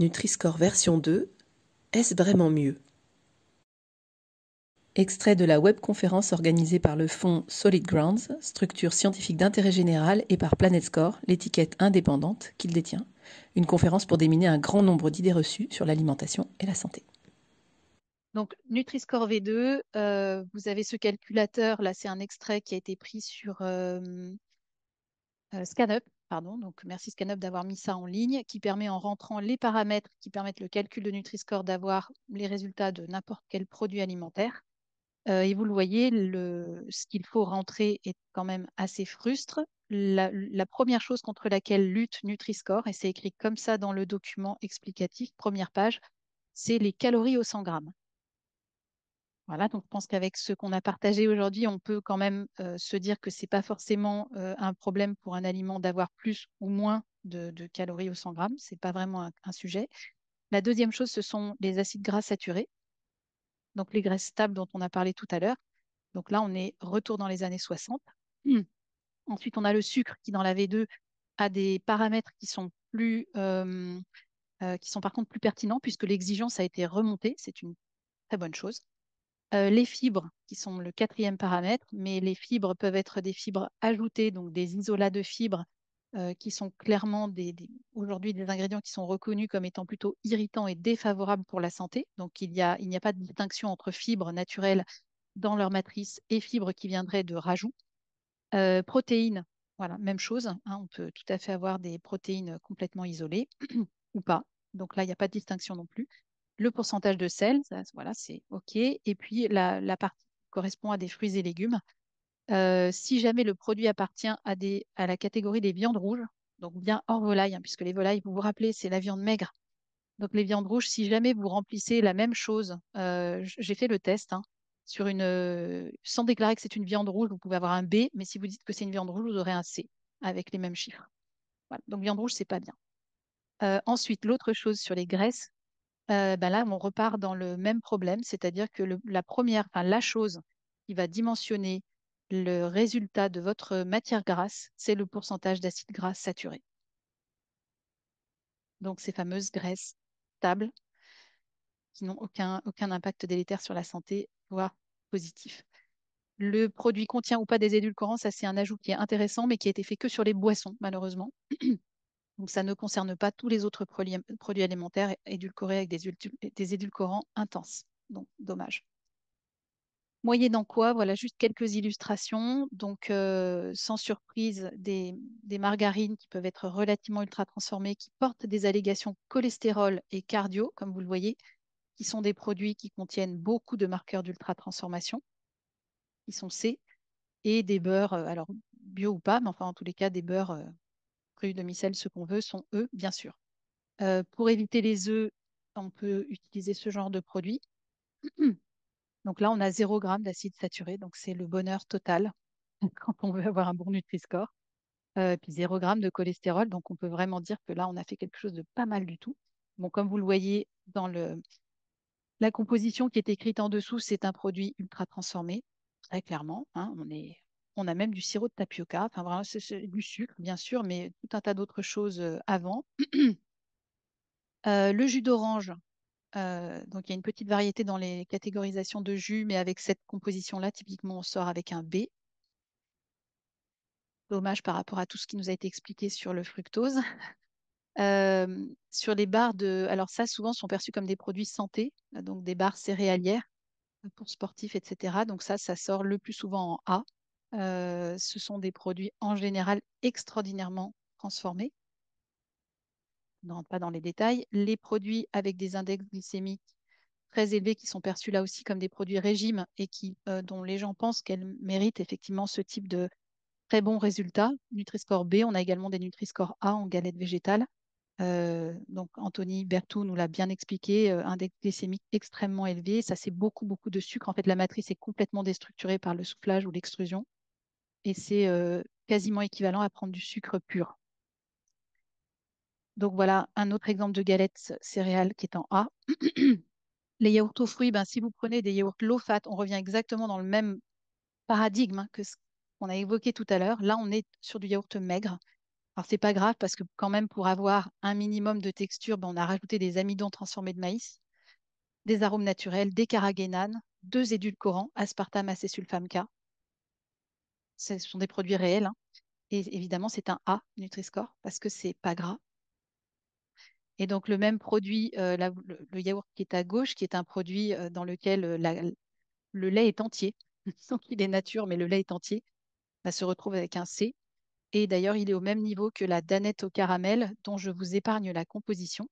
Nutri-Score version 2, est-ce vraiment mieux? Extrait de la webconférence organisée par le fonds Solid Grounds, structure scientifique d'intérêt général, et par PlanetScore, l'étiquette indépendante qu'il détient. Une conférence pour déminer un grand nombre d'idées reçues sur l'alimentation et la santé. Donc, Nutri-Score V2, vous avez ce calculateur. Là, c'est un extrait qui a été pris sur ScanUp. Pardon. Donc, merci ScanUp d'avoir mis ça en ligne, qui permet, en rentrant les paramètres qui permettent le calcul de Nutri-Score, d'avoir les résultats de n'importe quel produit alimentaire. Et vous le voyez, ce qu'il faut rentrer est quand même assez frustre. La première chose contre laquelle lutte Nutri-Score, et c'est écrit comme ça dans le document explicatif, première page, c'est les calories au 100 grammes. Voilà, donc je pense qu'avec ce qu'on a partagé aujourd'hui, on peut quand même se dire que ce n'est pas forcément un problème pour un aliment d'avoir plus ou moins de calories au 100 grammes. Ce n'est pas vraiment un sujet. La deuxième chose, ce sont les acides gras saturés, donc les graisses stables dont on a parlé tout à l'heure. Donc là, on est retour dans les années 60. Ensuite, on a le sucre qui, dans la V2, a des paramètres qui sont par contre plus pertinents puisque l'exigence a été remontée. C'est une très bonne chose. Les fibres, qui sont le quatrième paramètre, mais les fibres peuvent être des fibres ajoutées, donc des isolats de fibres qui sont clairement aujourd'hui des ingrédients qui sont reconnus comme étant plutôt irritants et défavorables pour la santé. Donc il n'y a pas de distinction entre fibres naturelles dans leur matrice et fibres qui viendraient de rajout. Protéines, voilà, même chose, hein, on peut tout à fait avoir des protéines complètement isolées ou pas. Donc là, il n'y a pas de distinction non plus. Le pourcentage de sel, ça, voilà, c'est OK. Et puis la partie qui correspond à des fruits et légumes. Si jamais le produit appartient à la catégorie des viandes rouges, donc bien hors volaille, hein, puisque les volailles, vous vous rappelez, c'est la viande maigre. Donc les viandes rouges, si jamais vous remplissez la même chose, j'ai fait le test, hein, sans déclarer que c'est une viande rouge, vous pouvez avoir un B, mais si vous dites que c'est une viande rouge, vous aurez un C avec les mêmes chiffres. Voilà. Donc viande rouge, c'est pas bien. Ensuite, l'autre chose sur les graisses, ben là, on repart dans le même problème, c'est-à-dire que la chose qui va dimensionner le résultat de votre matière grasse, c'est le pourcentage d'acides gras saturés. Donc ces fameuses graisses stables qui n'ont aucun impact délétère sur la santé, voire positif. Le produit contient ou pas des édulcorants, ça c'est un ajout qui est intéressant, mais qui a été fait que sur les boissons, malheureusement. Donc ça ne concerne pas tous les autres produits alimentaires édulcorés avec des édulcorants intenses. Donc dommage. Moyennant quoi, voilà juste quelques illustrations. Donc, sans surprise, des margarines qui peuvent être relativement ultra transformées, qui portent des allégations cholestérol et cardio, comme vous le voyez, qui sont des produits qui contiennent beaucoup de marqueurs d'ultra transformation, qui sont C, et des beurres, alors bio ou pas, mais enfin en tous les cas, des beurres crus, demi-sel, ce qu'on veut, sont eux, bien sûr. Pour éviter les œufs, on peut utiliser ce genre de produit. Donc là, on a 0 g d'acide saturé, donc c'est le bonheur total quand on veut avoir un bon Nutri-Score. Puis 0 g de cholestérol, donc on peut vraiment dire que là, on a fait quelque chose de pas mal du tout. Bon, comme vous le voyez dans la composition qui est écrite en dessous, c'est un produit ultra transformé, très clairement, hein. On a même du sirop de tapioca, enfin vraiment, c'est du sucre, bien sûr, mais tout un tas d'autres choses avant. Le jus d'orange, donc il y a une petite variété dans les catégorisations de jus, mais avec cette composition-là, typiquement, on sort avec un B. Dommage par rapport à tout ce qui nous a été expliqué sur le fructose. Sur les barres alors ça, souvent, sont perçus comme des produits santé, donc des barres céréalières pour sportifs, etc. Donc ça sort le plus souvent en A. Ce sont des produits en général extraordinairement transformés. On ne rentre pas dans les détails. Les produits avec des index glycémiques très élevés qui sont perçus là aussi comme des produits régime et dont les gens pensent qu'elles méritent effectivement ce type de très bons résultats. Nutri-Score B, on a également des Nutri-Score A en galette végétale. Donc Anthony Berthoud nous l'a bien expliqué, index glycémique extrêmement élevé. Ça, c'est beaucoup, beaucoup de sucre. En fait, la matrice est complètement déstructurée par le soufflage ou l'extrusion. Et c'est quasiment équivalent à prendre du sucre pur. Donc voilà un autre exemple de galette céréales qui est en A. Les yaourts aux fruits, ben, si vous prenez des yaourts low fat, on revient exactement dans le même paradigme, hein, que ce qu'on a évoqué tout à l'heure. Là, on est sur du yaourt maigre. Alors, c'est pas grave parce que quand même, pour avoir un minimum de texture, ben, on a rajouté des amidons transformés de maïs, des arômes naturels, des carragénanes, deux édulcorants, aspartame, acésulfame K. Ce sont des produits réels, hein. Et évidemment, c'est un A Nutri-Score parce que c'est pas gras. Et donc, le même produit, le yaourt qui est à gauche, qui est un produit dans lequel le lait est entier. Donc, il est nature, mais le lait est entier, va se retrouve avec un C. Et d'ailleurs, il est au même niveau que la danette au caramel, dont je vous épargne la composition.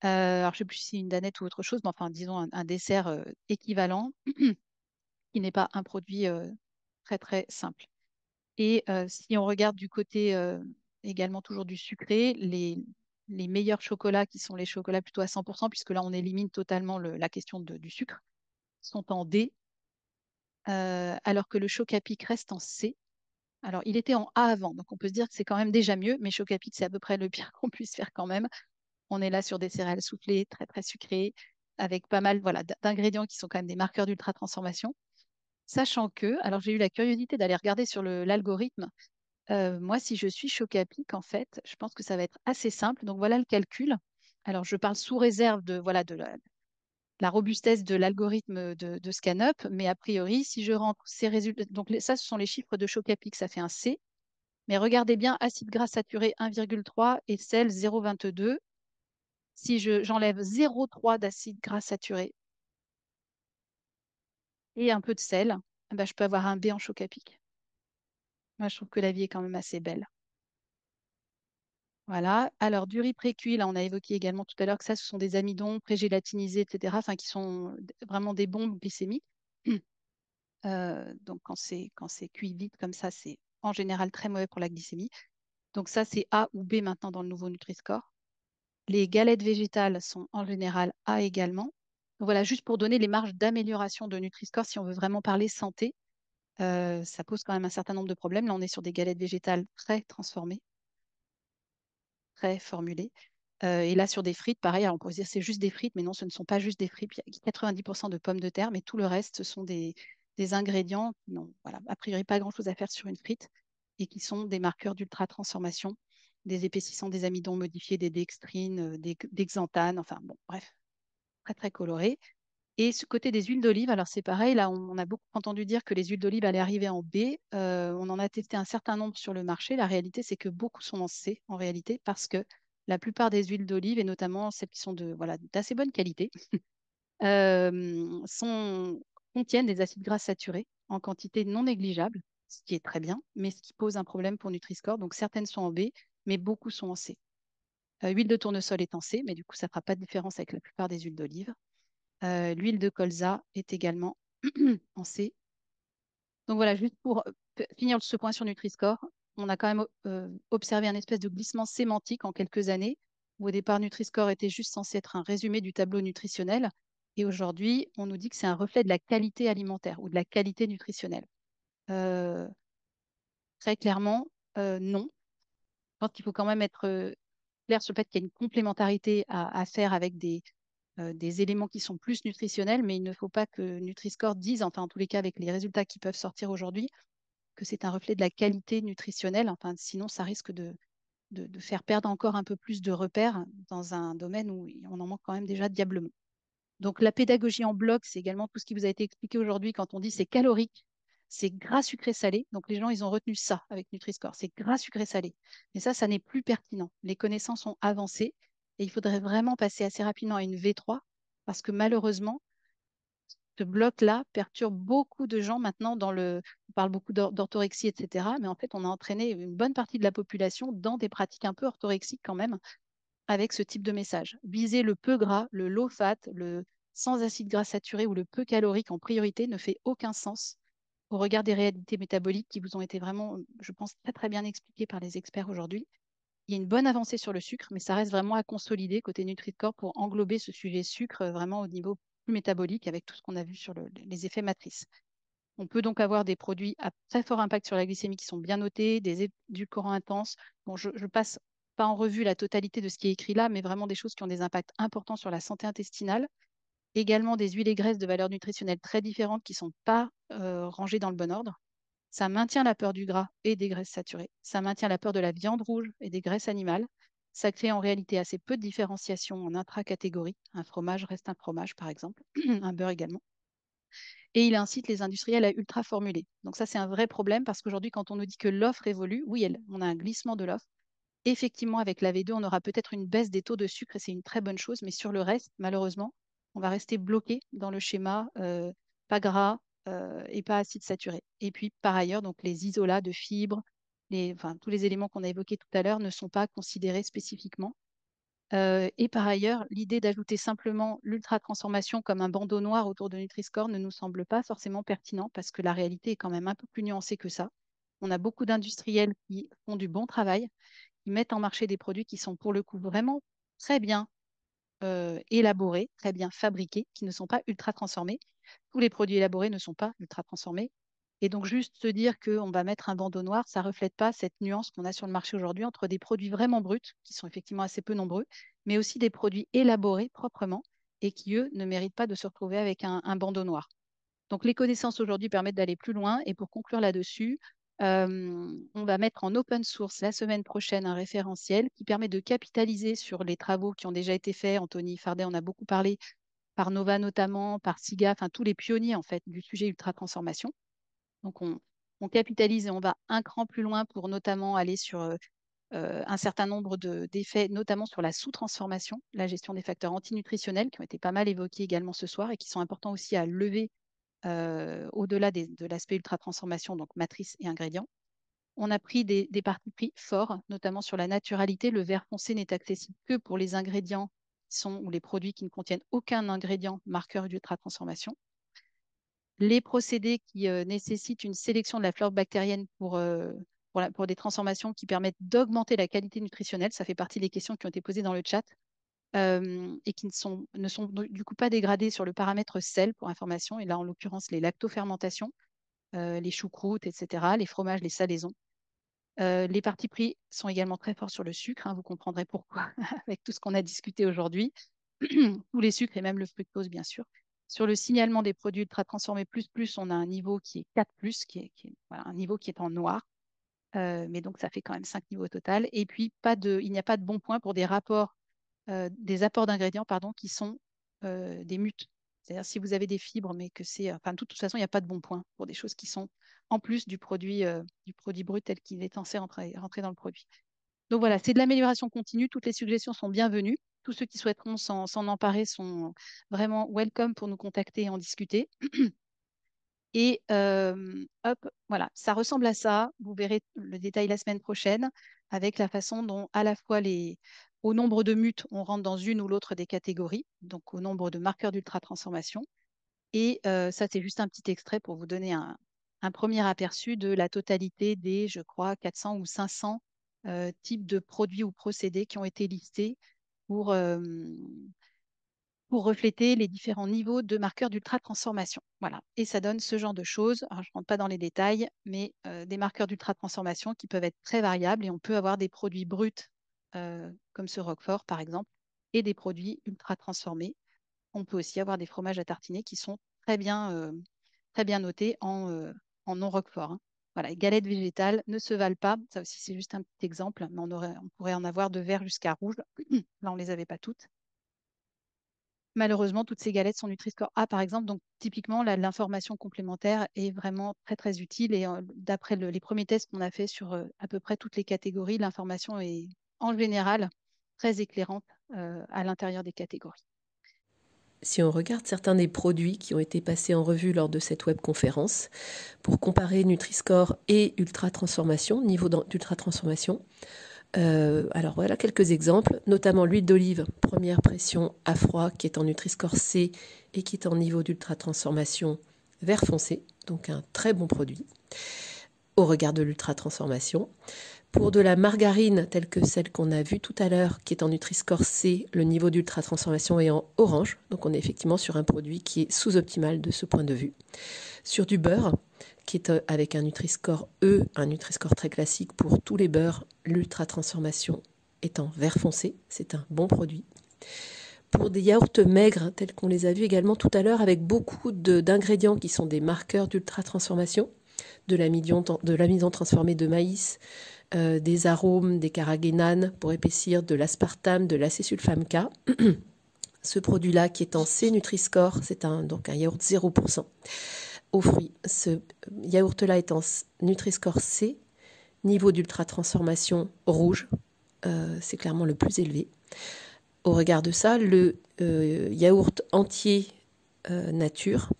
Alors, je ne sais plus si c'est une danette ou autre chose, mais enfin, disons un dessert équivalent, qui n'est pas un produit très, très simple. Et si on regarde du côté également toujours du sucré, les meilleurs chocolats, qui sont les chocolats plutôt à 100%, puisque là, on élimine totalement la question du sucre, sont en D, alors que le Chocapic reste en C. Alors, il était en A avant, donc on peut se dire que c'est quand même déjà mieux, mais Chocapic, c'est à peu près le pire qu'on puisse faire quand même. On est là sur des céréales soufflées, très très sucrées, avec pas mal voilà, d'ingrédients qui sont quand même des marqueurs d'ultra transformation. Sachant que, alors j'ai eu la curiosité d'aller regarder sur l'algorithme. Moi, si je suis Chocapic, en fait, je pense que ça va être assez simple. Donc voilà le calcul. Alors, je parle sous réserve de, voilà, de la robustesse de l'algorithme de ScanUp, mais a priori, si je rentre ces résultats, donc ça, ce sont les chiffres de Chocapic, ça fait un C. Mais regardez bien, acide gras saturé 1,3 et sel 0,22. Si j'enlève 0,3 d'acide gras saturé et un peu de sel, eh ben, je peux avoir un B en Chocapic. Moi, je trouve que la vie est quand même assez belle. Voilà. Alors, du riz précuit, là, on a évoqué également tout à l'heure que ça, ce sont des amidons pré-gélatinisés, etc., enfin, qui sont vraiment des bombes glycémiques. Donc, quand c'est cuit vite comme ça, c'est en général très mauvais pour la glycémie. Donc, ça, c'est A ou B maintenant dans le nouveau Nutri-Score. Les galettes végétales sont en général A également. Donc, voilà, juste pour donner les marges d'amélioration de Nutri-Score, si on veut vraiment parler santé, ça pose quand même un certain nombre de problèmes. Là, on est sur des galettes végétales très transformées, très formulées. Et là, sur des frites, pareil, alors on pourrait se dire c'est juste des frites, mais non, ce ne sont pas juste des frites. Il y a 90% de pommes de terre, mais tout le reste, ce sont des ingrédients qui n'ont, voilà, a priori pas grand-chose à faire sur une frite et qui sont des marqueurs d'ultra-transformation, des épaississants, des amidons modifiés, des dextrines, des xanthanes, enfin bon, bref, très très coloré. Et ce côté des huiles d'olive, alors c'est pareil, là on a beaucoup entendu dire que les huiles d'olive allaient arriver en B. On en a testé un certain nombre sur le marché. La réalité, c'est que beaucoup sont en C en réalité, parce que la plupart des huiles d'olive, et notamment celles qui sont voilà, d'assez bonne qualité, sont, contiennent des acides gras saturés en quantité non négligeable, ce qui est très bien, mais ce qui pose un problème pour Nutri-Score. Donc certaines sont en B, mais beaucoup sont en C. L'huile de tournesol est en C, mais du coup, ça ne fera pas de différence avec la plupart des huiles d'olive. L'huile de colza est également en C. Donc voilà, juste pour finir ce point sur Nutri-Score, on a quand même observé un espèce de glissement sémantique en quelques années, où au départ Nutri-Score était juste censé être un résumé du tableau nutritionnel, et aujourd'hui on nous dit que c'est un reflet de la qualité alimentaire ou de la qualité nutritionnelle. Euh, Très clairement, non. Je pense qu'il faut quand même être clair sur le fait qu'il y a une complémentarité à faire avec des éléments qui sont plus nutritionnels, mais il ne faut pas que Nutri-Score dise, enfin en tous les cas avec les résultats qui peuvent sortir aujourd'hui, que c'est un reflet de la qualité nutritionnelle. Enfin, sinon, ça risque de faire perdre encore un peu plus de repères dans un domaine où on en manque quand même déjà diablement. Donc la pédagogie en bloc, c'est également tout ce qui vous a été expliqué aujourd'hui quand on dit c'est calorique, c'est gras sucré salé. Donc les gens, ils ont retenu ça avec Nutri-Score, c'est gras sucré salé. Mais ça n'est plus pertinent. Les connaissances ont avancé et il faudrait vraiment passer assez rapidement à une V3 parce que malheureusement, ce bloc-là perturbe beaucoup de gens maintenant on parle beaucoup d'orthorexie, etc. Mais en fait, on a entraîné une bonne partie de la population dans des pratiques un peu orthorexiques quand même avec ce type de message. Viser le peu gras, le low fat, le sans acide gras saturé ou le peu calorique en priorité ne fait aucun sens au regard des réalités métaboliques qui vous ont été vraiment, je pense, très très bien expliquées par les experts aujourd'hui. Il y a une bonne avancée sur le sucre, mais ça reste vraiment à consolider côté Nutri-Score pour englober ce sujet sucre vraiment au niveau plus métabolique avec tout ce qu'on a vu sur les effets matrices. On peut donc avoir des produits à très fort impact sur la glycémie qui sont bien notés, des édulcorants intenses. Bon, je passe pas en revue la totalité de ce qui est écrit là, mais vraiment des choses qui ont des impacts importants sur la santé intestinale. Également des huiles et graisses de valeurs nutritionnelles très différentes qui ne sont pas rangées dans le bon ordre. Ça maintient la peur du gras et des graisses saturées. Ça maintient la peur de la viande rouge et des graisses animales. Ça crée en réalité assez peu de différenciation en intra-catégories. Un fromage reste un fromage, par exemple, un beurre également. Et il incite les industriels à ultra formuler. Donc ça, c'est un vrai problème parce qu'aujourd'hui, quand on nous dit que l'offre évolue, oui, on a un glissement de l'offre. Effectivement, avec la V2, on aura peut-être une baisse des taux de sucre et c'est une très bonne chose, mais sur le reste, malheureusement, on va rester bloqué dans le schéma pas gras et pas acide saturé. Et puis, par ailleurs, donc les isolats de fibres, enfin, tous les éléments qu'on a évoqués tout à l'heure ne sont pas considérés spécifiquement. Et par ailleurs, l'idée d'ajouter simplement l'ultra-transformation comme un bandeau noir autour de Nutri-Score ne nous semble pas forcément pertinent parce que la réalité est quand même un peu plus nuancée que ça. On a beaucoup d'industriels qui font du bon travail, qui mettent en marché des produits qui sont pour le coup vraiment très bien élaborés, très bien fabriqués, qui ne sont pas ultra transformés. Tous les produits élaborés ne sont pas ultra transformés. Et donc, juste se dire qu'on va mettre un bandeau noir, ça ne reflète pas cette nuance qu'on a sur le marché aujourd'hui entre des produits vraiment bruts, qui sont effectivement assez peu nombreux, mais aussi des produits élaborés proprement et qui, eux, ne méritent pas de se retrouver avec un bandeau noir. Donc, les connaissances aujourd'hui permettent d'aller plus loin. Et pour conclure là-dessus, on va mettre en open source la semaine prochaine un référentiel qui permet de capitaliser sur les travaux qui ont déjà été faits. Anthony Fardet en a beaucoup parlé, par Nova notamment, par SIGA, enfin tous les pionniers en fait du sujet ultra transformation. Donc on capitalise et on va un cran plus loin pour notamment aller sur un certain nombre d'effets, notamment sur la sous-transformation, la gestion des facteurs antinutritionnels qui ont été pas mal évoqués également ce soir et qui sont importants aussi à lever au-delà de l'aspect ultra-transformation, donc matrice et ingrédients. On a pris des partis pris forts, notamment sur la naturalité. Le vert foncé n'est accessible que pour les ingrédients ou les produits qui ne contiennent aucun ingrédient marqueur d'ultra-transformation. Les procédés qui nécessitent une sélection de la flore bactérienne pour des transformations qui permettent d'augmenter la qualité nutritionnelle, ça fait partie des questions qui ont été posées dans le chat, et qui ne sont du coup pas dégradées sur le paramètre sel pour information, et là en l'occurrence les lactofermentations, les choucroutes, etc., les fromages, les salaisons. Les partis pris sont également très forts sur le sucre, hein, vous comprendrez pourquoi avec tout ce qu'on a discuté aujourd'hui, tous les sucres et même le fructose bien sûr. Sur le signalement des produits ultra transformés on a un niveau qui est 4+, voilà, un niveau qui est en noir, mais donc ça fait quand même 5 niveaux au total. Et puis il n'y a pas de bon point pour des des apports d'ingrédients pardon, qui sont des mutes. C'est-à-dire si vous avez des fibres, mais que c'est... Enfin, de toute façon, il n'y a pas de bon point pour des choses qui sont en plus du produit brut tel qu'il est censé rentrer dans le produit. Donc voilà, c'est de l'amélioration continue. Toutes les suggestions sont bienvenues. Tous ceux qui souhaiteront s'en emparer sont vraiment welcome pour nous contacter et en discuter. Et hop, voilà, ça ressemble à ça. Vous verrez le détail la semaine prochaine avec la façon dont à la fois au nombre de mutes, on rentre dans une ou l'autre des catégories, donc au nombre de marqueurs d'ultra-transformation. Et ça, c'est juste un petit extrait pour vous donner un premier aperçu de la totalité des, je crois, 400 ou 500 types de produits ou procédés qui ont été listés pour, pour refléter les différents niveaux de marqueurs d'ultra-transformation. Voilà. Et ça donne ce genre de choses. Alors, je ne rentre pas dans les détails, mais des marqueurs d'ultra-transformation qui peuvent être très variables et on peut avoir des produits bruts, comme ce Roquefort par exemple, et des produits ultra-transformés. On peut aussi avoir des fromages à tartiner qui sont très bien notés en non Roquefort, hein. Voilà, les galettes végétales ne se valent pas. Ça aussi, c'est juste un petit exemple, mais on pourrait en avoir de vert jusqu'à rouge. Là, on ne les avait pas toutes. Malheureusement, toutes ces galettes sont Nutri-Score A, par exemple. Donc, typiquement, l'information complémentaire est vraiment très, très utile. Et d'après les premiers tests qu'on a fait sur à peu près toutes les catégories, l'information est en général très éclairante à l'intérieur des catégories. Si on regarde certains des produits qui ont été passés en revue lors de cette webconférence, pour comparer Nutri-Score et Ultra Transformation, niveau d'Ultra Transformation, alors voilà quelques exemples, notamment l'huile d'olive, première pression à froid, qui est en Nutri-Score C et qui est en niveau d'Ultra Transformation vert foncé, donc un très bon produit au regard de l'Ultra Transformation. Pour de la margarine telle que celle qu'on a vue tout à l'heure, qui est en Nutri-Score C, le niveau d'ultra transformation est en orange. Donc on est effectivement sur un produit qui est sous-optimal de ce point de vue. Sur du beurre, qui est avec un Nutri-Score E, un Nutri-Score très classique pour tous les beurres, l'ultra transformation est en vert foncé. C'est un bon produit. Pour des yaourts maigres, tels qu'on les a vus également tout à l'heure, avec beaucoup d'ingrédients qui sont des marqueurs d'ultra transformation, de l'amidon transformé de maïs, des arômes, des carragénanes pour épaissir, de l'aspartame, de l'acésulfame K. Ce produit-là qui est en C Nutri-Score, c'est donc un yaourt 0% aux fruits. Ce yaourt-là est en Nutri-Score C, niveau d'ultra-transformation rouge, c'est clairement le plus élevé. Au regard de ça, le yaourt entier nature,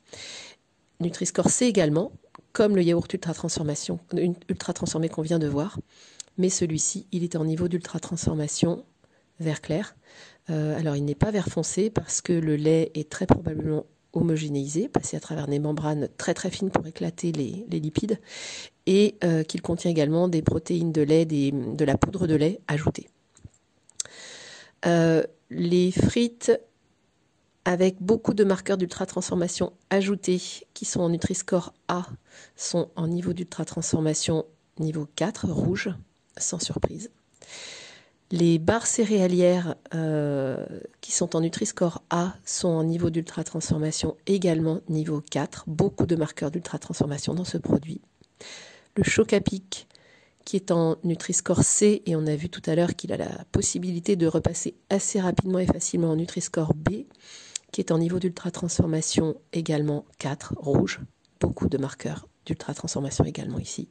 Nutri-Score C également, comme le yaourt ultra-transformé qu'on vient de voir, mais celui-ci, il est en niveau d'ultra-transformation vert clair. Alors, il n'est pas vert foncé parce que le lait est très probablement homogénéisé, passé à travers des membranes très très fines pour éclater les lipides, et qu'il contient également des protéines de lait, de la poudre de lait ajoutée. Les frites avec beaucoup de marqueurs d'ultra-transformation ajoutés qui sont en Nutri-Score A sont en niveau d'ultra-transformation niveau 4, rouge, sans surprise. Les barres céréalières qui sont en Nutri-Score A sont en niveau d'ultra-transformation également niveau 4, beaucoup de marqueurs d'ultra-transformation dans ce produit. Le Choc-à-Pic qui est en Nutri-Score C, et on a vu tout à l'heure qu'il a la possibilité de repasser assez rapidement et facilement en Nutri-Score B, qui est en niveau d'ultra-transformation également 4, rouge, beaucoup de marqueurs d'ultra-transformation également ici.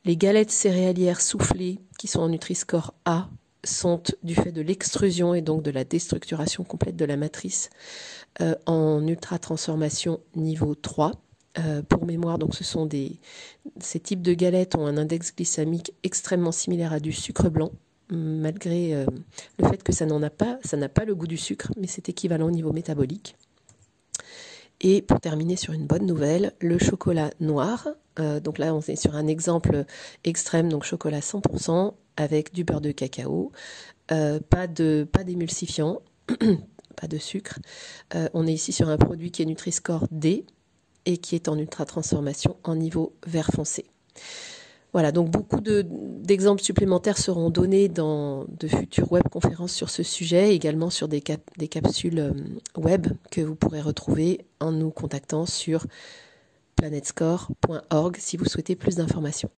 Les galettes céréalières soufflées qui sont en Nutri-Score A sont du fait de l'extrusion et donc de la déstructuration complète de la matrice en ultra-transformation niveau 3. Pour mémoire, donc ces types de galettes ont un index glycémique extrêmement similaire à du sucre blanc, malgré le fait que ça n'a pas le goût du sucre, mais c'est équivalent au niveau métabolique. Et pour terminer sur une bonne nouvelle, le chocolat noir. Donc là, on est sur un exemple extrême, donc chocolat 100% avec du beurre de cacao, pas d'émulsifiant, pas de sucre. On est ici sur un produit qui est Nutri-Score D et qui est en ultra-transformation en niveau vert foncé. Voilà, donc beaucoup d'exemples supplémentaires seront donnés dans de futures webconférences sur ce sujet, également sur des capsules web que vous pourrez retrouver en nous contactant sur planetscore.org si vous souhaitez plus d'informations.